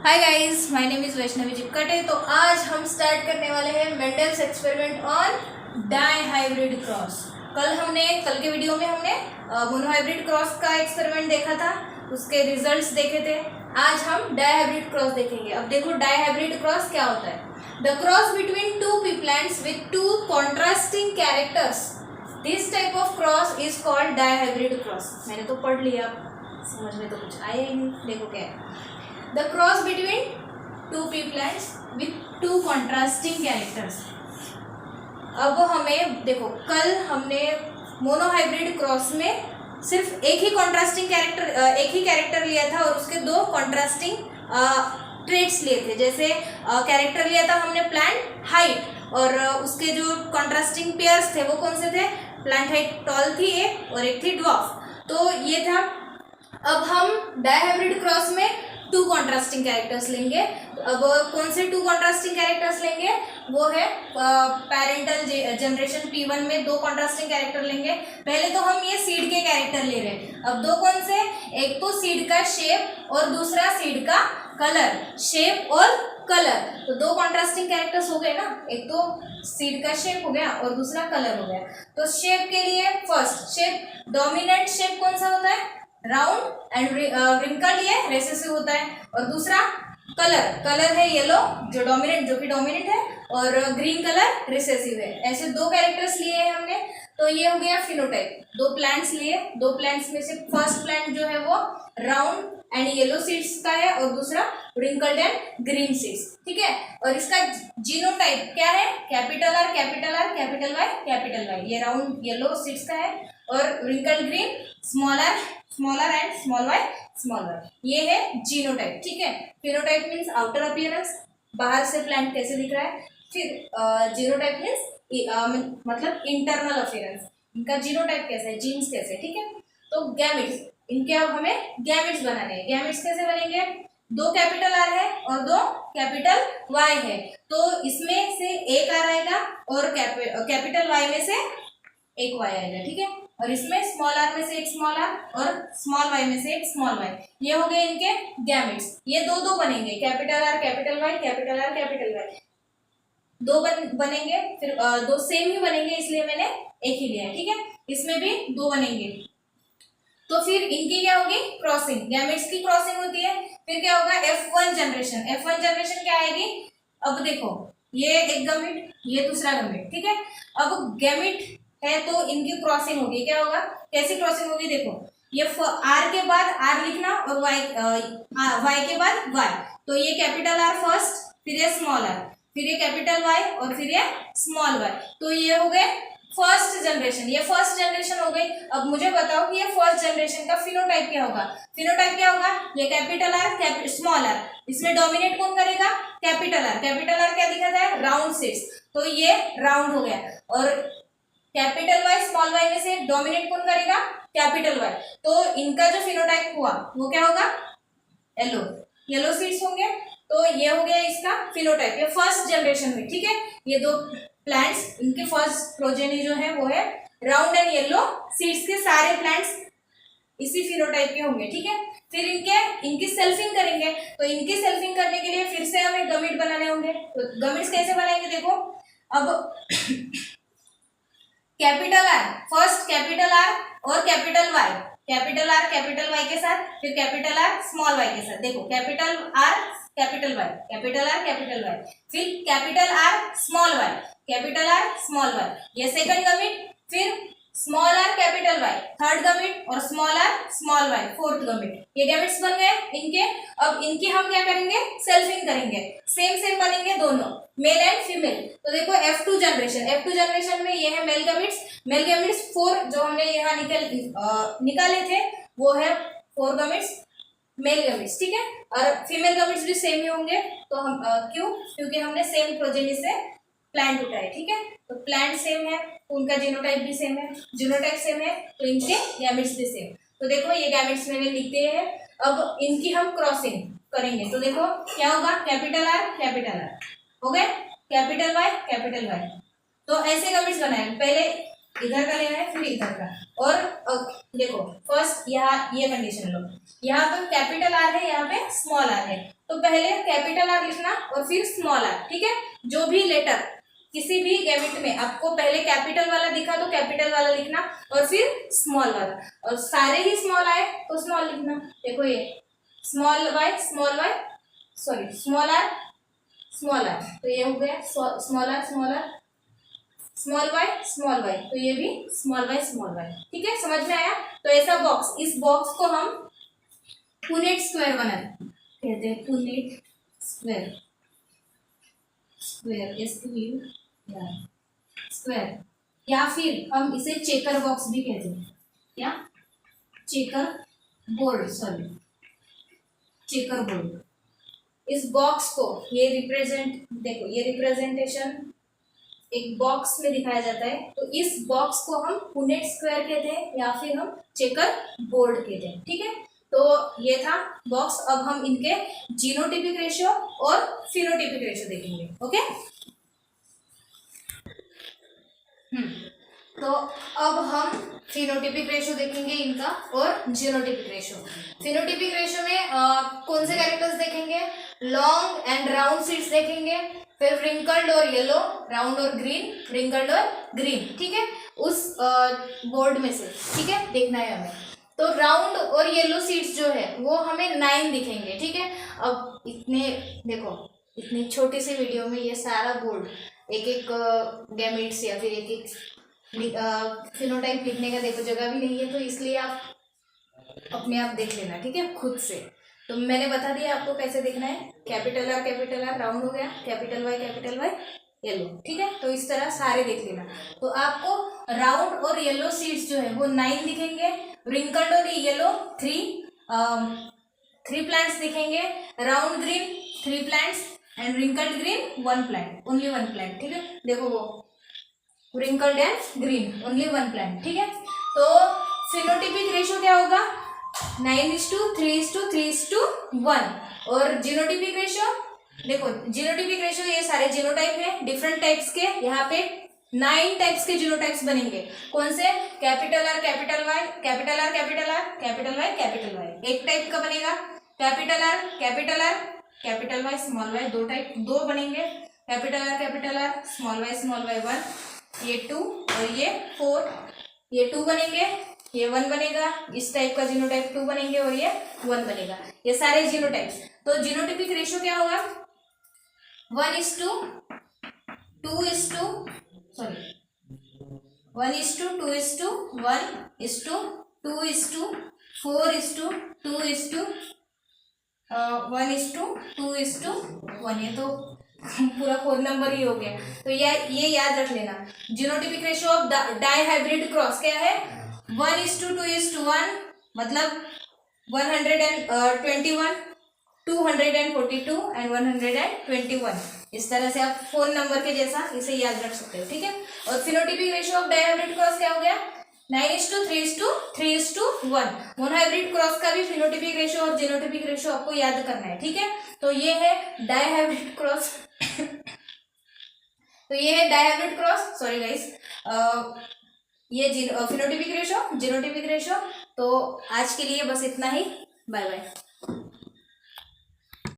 Hi guys, my name is Vaishnavi Chipkate. तो आज हम स्टार्ट करने वाले हैं Mendel's experiment on dihybrid cross. कल के वीडियो में हमने मोनोहाइब्रिड क्रॉस का एक्सपेरिमेंट देखा था, उसके रिजल्ट्स देखे थे। आज हम डाईहाइब्रिड क्रॉस देखेंगे। अब देखो डाईहाइब्रिड क्रॉस क्या होता है। The cross between two P plants with to contrasting characters, this type of cross is called dihybrid cross. मैंने तो पढ़ लिया, समझ में तो कुछ आया ही नहीं। देखो क्या है, the cross between two pea plants with two contrasting characters। अब हमें देखो, कल हमने मोनोहाइब्रिड क्रॉस में सिर्फ एक ही कॉन्ट्रास्टिंग कैरेक्टर एक ही कैरेक्टर लिया था और उसके दो कॉन्ट्रास्टिंग ट्रेट्स लिए थे। जैसे कैरेक्टर लिया था हमने प्लांट हाइट, और उसके जो कॉन्ट्रास्टिंग पेयर्स थे वो कौन से थे। प्लांट हाइट टॉल थी एक और एक थी ड्वार्फ, तो ये था। अब हम डाईहाइब्रिड क्रॉस में टू कॉन्ट्रास्टिंग कैरेक्टर्स लेंगे। अब कौन से टू कॉन्ट्रास्टिंग कैरेक्टर्स लेंगे, वो है पेरेंटल जनरेशन P1 में दो कॉन्ट्रास्टिंग कैरेक्टर लेंगे। पहले तो हम ये सीड के कैरेक्टर ले रहे हैं। अब दो कौन से, एक तो सीड का शेप और दूसरा सीड का कलर। शेप और कलर, तो दो कॉन्ट्रास्टिंग कैरेक्टर्स हो गए ना। एक तो सीड का शेप हो गया और दूसरा कलर हो गया। तो शेप के लिए फर्स्ट शेप, डोमिनेंट शेप कौन सा होता है, राउंड एंड रिंकल्ड, ये रेसेसिव होता है। और दूसरा कलर है येलो, जो कि डोमिनेंट है, और ग्रीन कलर रिसेसिव है। ऐसे दो कैरेक्टर्स लिए हैं हमने। तो ये हो गया फिनोटाइप। दो प्लांट्स लिए, दो प्लांट्स में से फर्स्ट प्लांट जो है वो राउंड एंड येलो सीड्स का है और दूसरा रिंकल्ड एंड ग्रीन सीड्स, ठीक है। और इसका जीनोटाइप क्या है, capital R capital R capital Y capital Y. ये राउंड येलो सीड्स का है और wrinkled green small R and small Y, ये है जीनोटाइप, ठीक है। फिनोटाइप मीन्स आउटर अपीयरेंस, बाहर से प्लांट कैसे दिख रहा है। फिर जीनोटाइप मीन्स मतलब इंटरनल अपीयरेंस, इनका जीनोटाइप कैसा है, जीन्स कैसे, ठीक है। तो गैमेट्स, इनके अब हमें गैमेट्स बनाने हैं। गैमेट्स कैसे बनेंगे, दो कैपिटल आर है और दो कैपिटल वाई है, तो इसमें से एक आर आएगा और कैपिटल वाई में से एक वाई आएगा, ठीक है। और इसमें स्मॉल आर में से एक स्मॉल आर और स्मॉल वाई में से एक स्मॉल वाई। ये हो गए इनके गैमेट्स। ये दो बनेंगे, capital R capital Y capital R capital Y, दो बनेंगे। फिर दो सेम ही बनेंगे, इसलिए मैंने एक ही लिया है, ठीक है। इसमें भी दो बनेंगे। तो फिर इनकी क्या होगी, क्रॉसिंग, गैमेट्स की क्रॉसिंग होती है। फिर क्या होगा, F1 जनरेशन क्या आएगी। अब देखो, ये एक गैमेट, ये दूसरा गैमेट, ठीक है। अब गैमेट है तो इनकी क्रॉसिंग होगी। क्या होगा, कैसी क्रॉसिंग होगी, देखो ये आर के बाद आर लिखना और वाई के बाद वाई। तो ये कैपिटल आर फर्स्ट, फिर ये स्मॉल आर, फिर ये कैपिटल वाई और फिर ये स्मॉल वाई। तो ये हो गए फर्स्ट जनरेशन, ये फर्स्ट जनरेशन हो गई। अब मुझे बताओ कि ये फर्स्ट जनरेशन का फिनोटाइप क्या होगा। फिनोटाइप क्या होगा, ये कैपिटल आर स्मॉल आर, इसमें डोमिनेट कौन करेगा, कैपिटल आर क्या दिखाता है, राउंड सीड्स, तो ये राउंड हो गया। और कैपिटल वाई स्मॉल वाई में से डोमिनेट कौन करेगा, कैपिटल वाई। तो इनका जो फिनोटाइप हुआ वो क्या होगा, येलो सीड्स होंगे। तो ये हो गया इसका फिनोटाइप, ये फर्स्ट जनरेशन में, ठीक है। ये दो प्लांट्स, इनके फर्स्ट प्रोजेनी जो है वो है राउंड एंड येलो सीड्स के। सारे प्लांट्स इसी फिनोटाइप के होंगे, ठीक है। फिर इनकी सेल्फिंग करेंगे। तो इनकी सेल्फिंग करने के लिए फिर से हमें गमीट बनाने होंगे। तो गमीट्स कैसे बनाएंगे, देखो अब capital R first, capital R और कैपिटल वाई के साथ, फिर कैपिटल आर स्मॉल वाई के साथ। देखो कैपिटल आर कैपिटल वाई, फिर कैपिटल आर स्मॉल वाई, ये सेकंड गमीट। फिर small R capital Y third gamete और small R small Y fourth gamete. ये गमीट्स बन गए इनके। अब इनकी हम क्या करेंगे, सेल्फिंग करेंगे। सेम बनेंगे दोनों, मेल एंड फीमेल। तो देखो F2 जनरेशन में ये है मेल गमीट्स 4 जो हमने यहाँ निकाले थे वो है 4 गमीट्स मेल गमीट्स, ठीक है। और फीमेल गमीट्स भी सेम ही होंगे। तो हम क्योंकि हमने सेम प्रोजेनी से प्लांट उठाए, ठीक है। तो प्लांट सेम है, उनका जीनोटाइप भी सेम है, तो इनके गैमेट्स भी सेम। तो देखो ये गैमेट्स मैंने लिख दिए हैं। अब इनकी हम क्रॉसिंग करेंगे। तो देखो क्या होगा, कैपिटल आर हो गए, कैपिटल वाई। तो ऐसे गैमेट्स बनाए, पहले इधर का लेना है फिर इधर का। और देखो फर्स्ट यहाँ ये कंडीशन लो, यहाँ पे कैपिटल आर है, यहाँ पे स्मॉल आर है। तो पहले कैपिटल आर लिखना और फिर स्मॉल आर, ठीक है। जो भी लेटर किसी भी गैमेट में आपको पहले कैपिटल वाला दिखा तो कैपिटल वाला लिखना और फिर स्मॉल वाला, और सारे ही स्मॉल आए तो स्मॉल लिखना। देखो ये small Y sorry small R, तो ये हो गया स्मॉल आर स्मॉल वाई, तो ये भी स्मॉल वाई, ठीक है। समझ में आया? तो ऐसा बॉक्स, इस बॉक्स को हम पुनेट स्क्वायर बनाते कहते हैं, पुनेट स्क्वायर स्क्वायर, या फिर हम इसे चेकर बॉक्स भी कहते हैं, क्या चेकर बोर्ड, चेकर बोर्ड। इस बॉक्स को ये देखो ये रिप्रेजेंटेशन एक बॉक्स में दिखाया जाता है, तो इस बॉक्स को हम पुनेट स्क्वायर कहते हैं या फिर हम चेकर बोर्ड कहते हैं, ठीक है। तो ये था बॉक्स। अब हम इनके जीनोटिपिक रेशियो और फिनोटिपिक रेशियो देखेंगे, ओके। तो अब हम फिनोटिपिक रेशियो देखेंगे इनका और जीनोटिपिक रेशियो। फिनोटिपिक रेशियो में कौन से कैरेक्टर्स देखेंगे? लॉन्ग एंड राउंड सीड्स देखेंगे, फिर रिंकल्ड और येलो, राउंड और ग्रीन, रिंकल्ड और ग्रीन, ठीक है। उस बोर्ड में से, ठीक है, देखना है हमें। तो राउंड और येलो सीड्स जो है वो हमें 9 दिखेंगे, ठीक है। अब देखो इतनी छोटी सी वीडियो में ये सारा बोर्ड एक एक गैमेट्स या फिर एक एक फिनोटाइप लिखने का देखो जगह भी नहीं है, तो इसलिए आप अपने आप देख लेना, ठीक है, खुद से। तो मैंने बता दिया आपको कैसे देखना है। कैपिटल आर राउंड हो गया, कैपिटल वाई येलो, ठीक है। तो इस तरह सारे देख लेना। तो आपको राउंड और येलो सीड्स जो है वो 9 दिखेंगे, रिंकल्ड और येलो 3 प्लांट्स दिखेंगे, round green 3 plants and wrinkled green 1 plant, only 1 plant, ठीक है। देखो वो wrinkled and green only 1 plant, ठीक है। तो फिनोटिपिक रेशियो क्या होगा? 9:3:3:1। और जीनोटिपिक रेशियो, देखो जीनोटिपिक रेशियो ये सारे जीनोटाइप है डिफरेंट टाइप्स के। यहाँ पे 9 टाइप्स के जीनोटाइप्स बनेंगे। कौन से? Capital R capital Y, capital R capital Y capital Y, एक टाइप का बनेगा। Capital R capital Y small Y, दो बनेंगे। कैपिटल आर स्मॉल वाई 1, ये 2 और ये 4, ये 2 बनेंगे, ये 1 बनेगा। इस टाइप का जीनोटाइप 2 बनेंगे और ये 1 बनेगा। ये सारे जीनोटाइप्स। तो जीनोटिपिक रेशियो क्या होगा? 1:2:1:4:2:1, ये तो पूरा 4 नंबर ही हो गया। तो ये याद रख लेना। Genotypic ratio of dihybrid cross क्या है? 1:2:1, मतलब 121, 242 एंड 121। इस तरह से आप 4 नंबर के जैसा इसे याद रख सकते हो, ठीक है। और phenotypic ratio of dihybrid cross क्या हो गया? 9:3:3:1। मोनोहाइब्रिड क्रॉस का भी फिनोटिपिक रेशियो और जीनोटिपिक रेशियो आपको याद करना है, ठीक है। तो ये है डाइहाइब्रिड क्रॉस सॉरी गाइस, ये फिनोटिपिक रेशियो जीनोटिपिक रेशियो। तो आज के लिए बस इतना ही, बाय बाय।